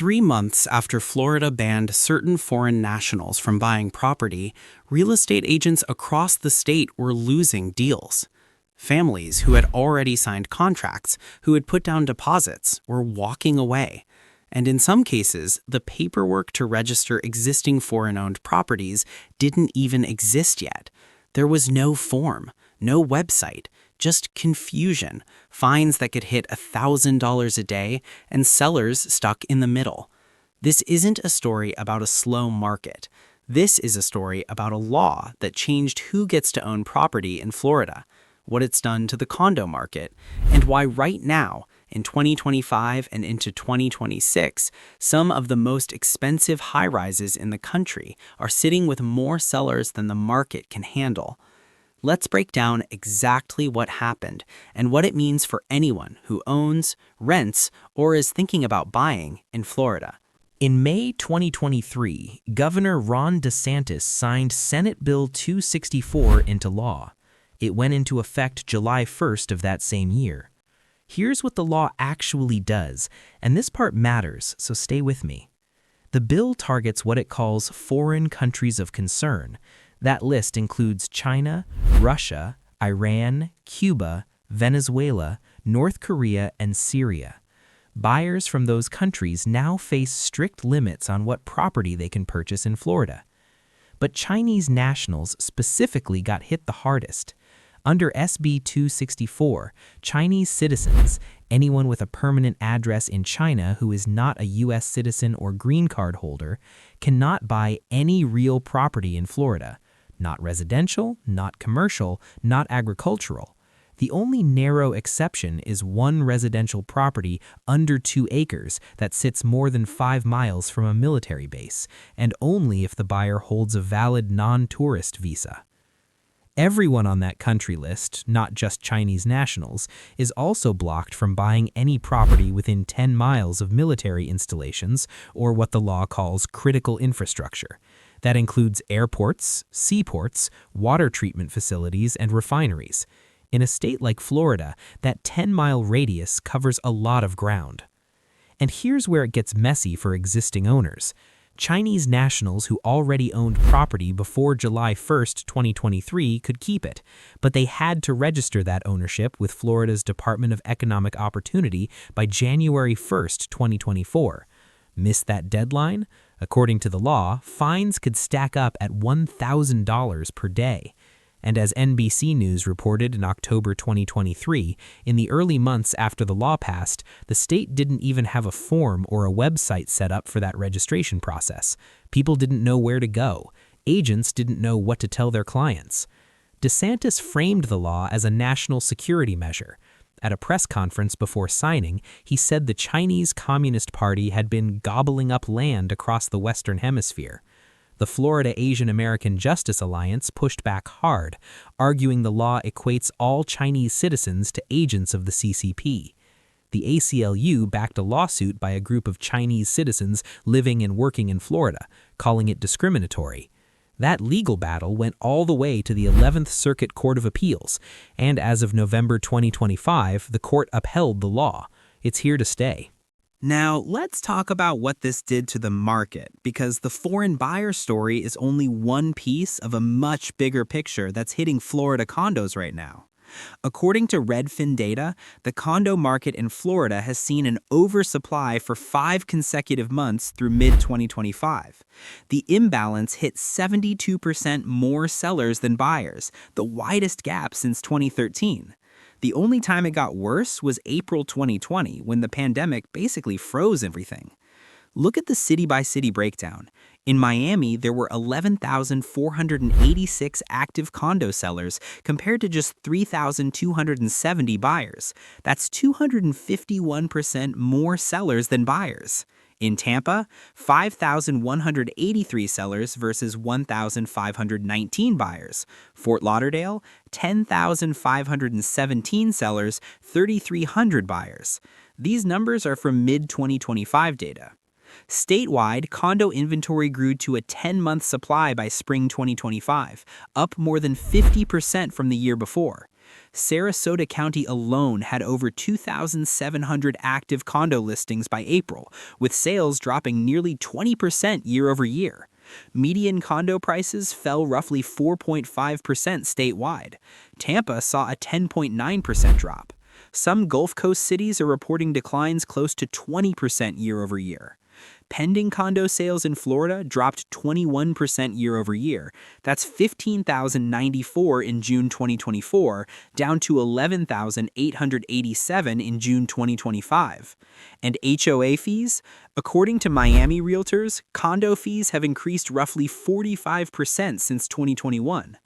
3 months after Florida banned certain foreign nationals from buying property, real estate agents across the state were losing deals. Families who had already signed contracts, who had put down deposits, were walking away. And in some cases, the paperwork to register existing foreign-owned properties didn't even exist yet. There was no form, no website, just confusion, fines that could hit $1,000 a day, and sellers stuck in the middle. This isn't a story about a slow market. This is a story about a law that changed who gets to own property in Florida, what it's done to the condo market, and why right now, in 2025 and into 2026, some of the most expensive high-rises in the country are sitting with more sellers than the market can handle. Let's break down exactly what happened and what it means for anyone who owns, rents, or is thinking about buying in Florida. In May 2023, Governor Ron DeSantis signed Senate Bill 264 into law. It went into effect July 1st of that same year. Here's what the law actually does, and this part matters, so stay with me. The bill targets what it calls foreign countries of concern. That list includes China, Russia, Iran, Cuba, Venezuela, North Korea, and Syria. Buyers from those countries now face strict limits on what property they can purchase in Florida. But Chinese nationals specifically got hit the hardest. Under SB 264, Chinese citizens, anyone with a permanent address in China who is not a U.S. citizen or green card holder, cannot buy any real property in Florida. Not residential, not commercial, not agricultural. The only narrow exception is one residential property under 2 acres that sits more than 5 miles from a military base, and only if the buyer holds a valid non-tourist visa. Everyone on that country list, not just Chinese nationals, is also blocked from buying any property within 10 miles of military installations or what the law calls critical infrastructure. That includes airports, seaports, water treatment facilities, and refineries. In a state like Florida, that 10-mile radius covers a lot of ground. And here's where it gets messy for existing owners. Chinese nationals who already owned property before July 1st, 2023 could keep it, but they had to register that ownership with Florida's Department of Economic Opportunity by January 1st, 2024. Miss that deadline? According to the law, fines could stack up at $1,000 per day. And as NBC News reported in October 2023, in the early months after the law passed, the state didn't even have a form or a website set up for that registration process. People didn't know where to go. Agents didn't know what to tell their clients. DeSantis framed the law as a national security measure. At a press conference before signing, he said the Chinese Communist Party had been gobbling up land across the Western Hemisphere. The Florida Asian American Justice Alliance pushed back hard, arguing the law equates all Chinese citizens to agents of the CCP. The ACLU backed a lawsuit by a group of Chinese citizens living and working in Florida, calling it discriminatory. That legal battle went all the way to the 11th Circuit Court of Appeals, and as of November 2025, the court upheld the law. It's here to stay. Now, let's talk about what this did to the market, because the foreign buyer story is only one piece of a much bigger picture that's hitting Florida condos right now. According to Redfin data, the condo market in Florida has seen an oversupply for 5 consecutive months through mid-2025. The imbalance hit 72% more sellers than buyers, the widest gap since 2013. The only time it got worse was April 2020, when the pandemic basically froze everything. Look at the city-by-city breakdown. In Miami, there were 11,486 active condo sellers compared to just 3,270 buyers. That's 251% more sellers than buyers. In Tampa, 5,183 sellers versus 1,519 buyers. Fort Lauderdale, 10,517 sellers, 3,300 buyers. These numbers are from mid-2025 data. Statewide, condo inventory grew to a 10-month supply by spring 2025, up more than 50% from the year before. Sarasota County alone had over 2,700 active condo listings by April, with sales dropping nearly 20% year over year. Median condo prices fell roughly 4.5% statewide. Tampa saw a 10.9% drop. Some Gulf Coast cities are reporting declines close to 20% year over year. Pending condo sales in Florida dropped 21% year over year. That's 15,094 in June 2024, down to 11,887 in June 2025. And HOA fees? According to Miami Realtors, condo fees have increased roughly 45% since 2021.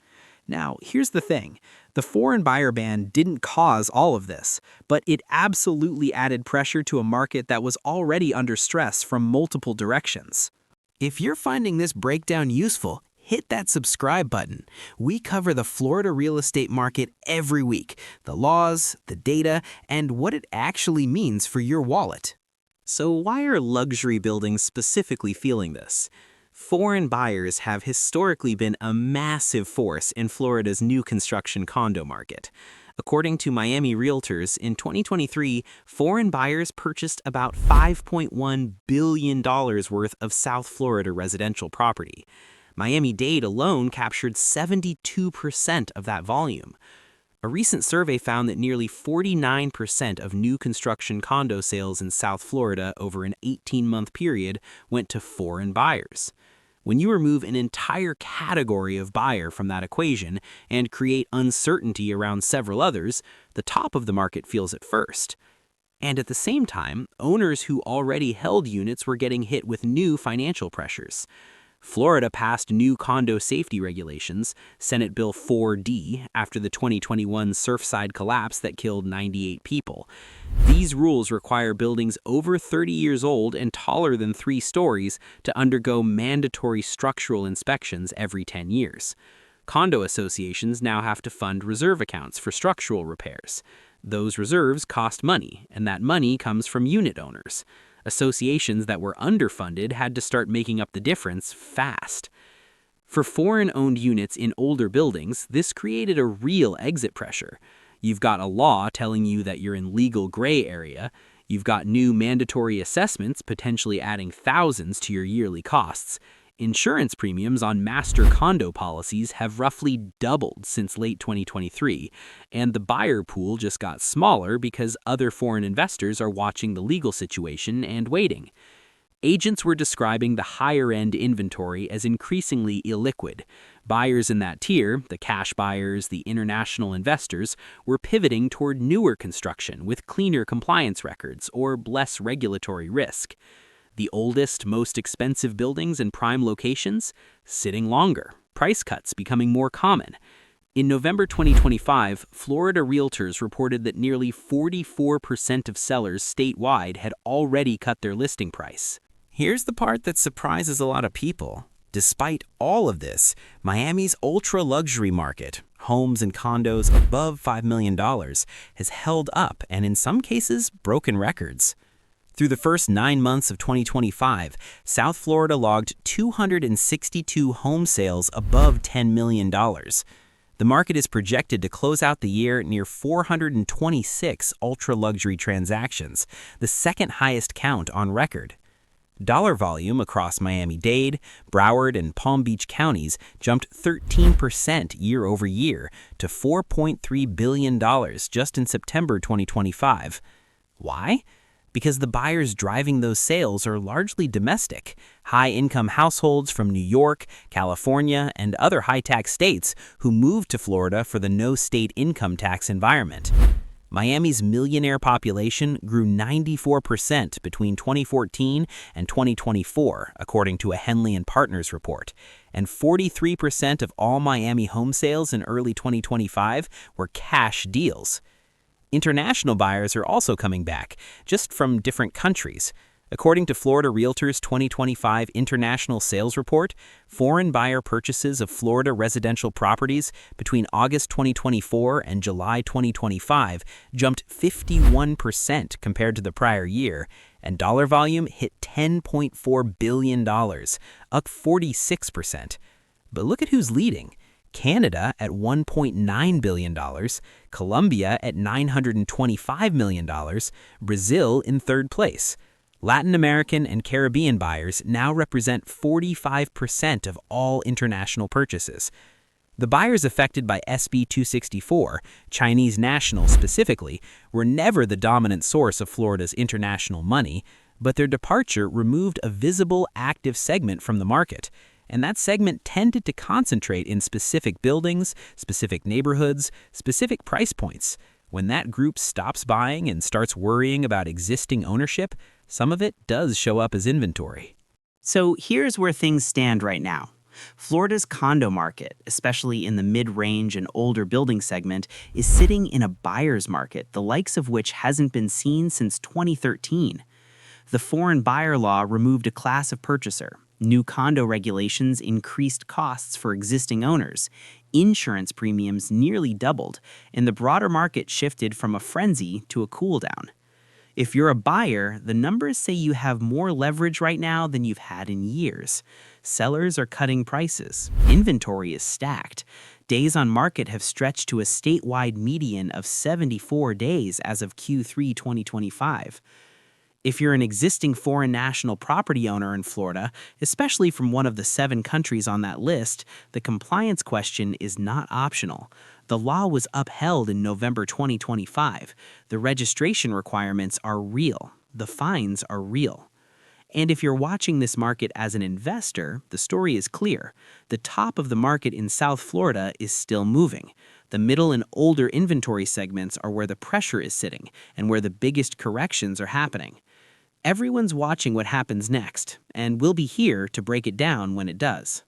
Now, here's the thing. The foreign buyer ban didn't cause all of this, but it absolutely added pressure to a market that was already under stress from multiple directions. If you're finding this breakdown useful, hit that subscribe button. We cover the Florida real estate market every week, the laws, the data, and what it actually means for your wallet. So why are luxury buildings specifically feeling this? Foreign buyers have historically been a massive force in Florida's new construction condo market. According to Miami Realtors, in 2023, foreign buyers purchased about $5.1 billion worth of South Florida residential property. Miami-Dade alone captured 72% of that volume. A recent survey found that nearly 49% of new construction condo sales in South Florida over an 18-month period went to foreign buyers. When you remove an entire category of buyer from that equation and create uncertainty around several others, the top of the market feels it first. And at the same time, owners who already held units were getting hit with new financial pressures. Florida passed new condo safety regulations, Senate Bill 4D, after the 2021 Surfside collapse that killed 98 people. These rules require buildings over 30 years old and taller than 3 stories to undergo mandatory structural inspections every 10 years. Condo associations now have to fund reserve accounts for structural repairs. Those reserves cost money, and that money comes from unit owners. Associations that were underfunded had to start making up the difference fast. For foreign-owned units in older buildings, this created a real exit pressure. You've got a law telling you that you're in legal gray area. You've got new mandatory assessments potentially adding thousands to your yearly costs. Insurance premiums on master condo policies have roughly doubled since late 2023, and the buyer pool just got smaller because other foreign investors are watching the legal situation and waiting. Agents were describing the higher-end inventory as increasingly illiquid. Buyers in that tier, the cash buyers, the international investors, were pivoting toward newer construction with cleaner compliance records or less regulatory risk. The oldest, most expensive buildings in prime locations, sitting longer, price cuts becoming more common. In November 2025, Florida Realtors reported that nearly 44% of sellers statewide had already cut their listing price. Here's the part that surprises a lot of people. Despite all of this, Miami's ultra-luxury market, homes and condos above $5 million, has held up and in some cases broken records. Through the first 9 months of 2025, South Florida logged 262 home sales above $10 million. The market is projected to close out the year near 426 ultra-luxury transactions, the second highest count on record. Dollar volume across Miami-Dade, Broward, and Palm Beach counties jumped 13% year over year to $4.3 billion just in September 2025. Why? Because the buyers driving those sales are largely domestic, high-income households from New York, California, and other high-tax states who moved to Florida for the no-state income tax environment. Miami's millionaire population grew 94% between 2014 and 2024, according to a Henley & Partners report, and 43% of all Miami home sales in early 2025 were cash deals. International buyers are also coming back, just from different countries. According to Florida Realtors' 2025 International Sales Report, foreign buyer purchases of Florida residential properties between August 2024 and July 2025 jumped 51% compared to the prior year, and dollar volume hit $10.4 billion, up 46%. But look at who's leading. Canada at $1.9 billion, Colombia at $925 million, Brazil in third place. Latin American and Caribbean buyers now represent 45% of all international purchases. The buyers affected by SB 264, Chinese nationals specifically, were never the dominant source of Florida's international money, but their departure removed a visible active segment from the market, and that segment tended to concentrate in specific buildings, specific neighborhoods, specific price points. When that group stops buying and starts worrying about existing ownership, some of it does show up as inventory. So here's where things stand right now. Florida's condo market, especially in the mid-range and older building segment, is sitting in a buyer's market, the likes of which hasn't been seen since 2013. The foreign buyer law removed a class of purchaser. New condo regulations increased costs for existing owners. Insurance premiums nearly doubled, and the broader market shifted from a frenzy to a cool down. If you're a buyer, the numbers say you have more leverage right now than you've had in years. Sellers are cutting prices. Inventory is stacked. Days on market have stretched to a statewide median of 74 days as of Q3 2025. If you're an existing foreign national property owner in Florida, especially from one of the 7 countries on that list, the compliance question is not optional. The law was upheld in November 2025. The registration requirements are real. The fines are real. And if you're watching this market as an investor, the story is clear. The top of the market in South Florida is still moving. The middle and older inventory segments are where the pressure is sitting and where the biggest corrections are happening. Everyone's watching what happens next, and we'll be here to break it down when it does.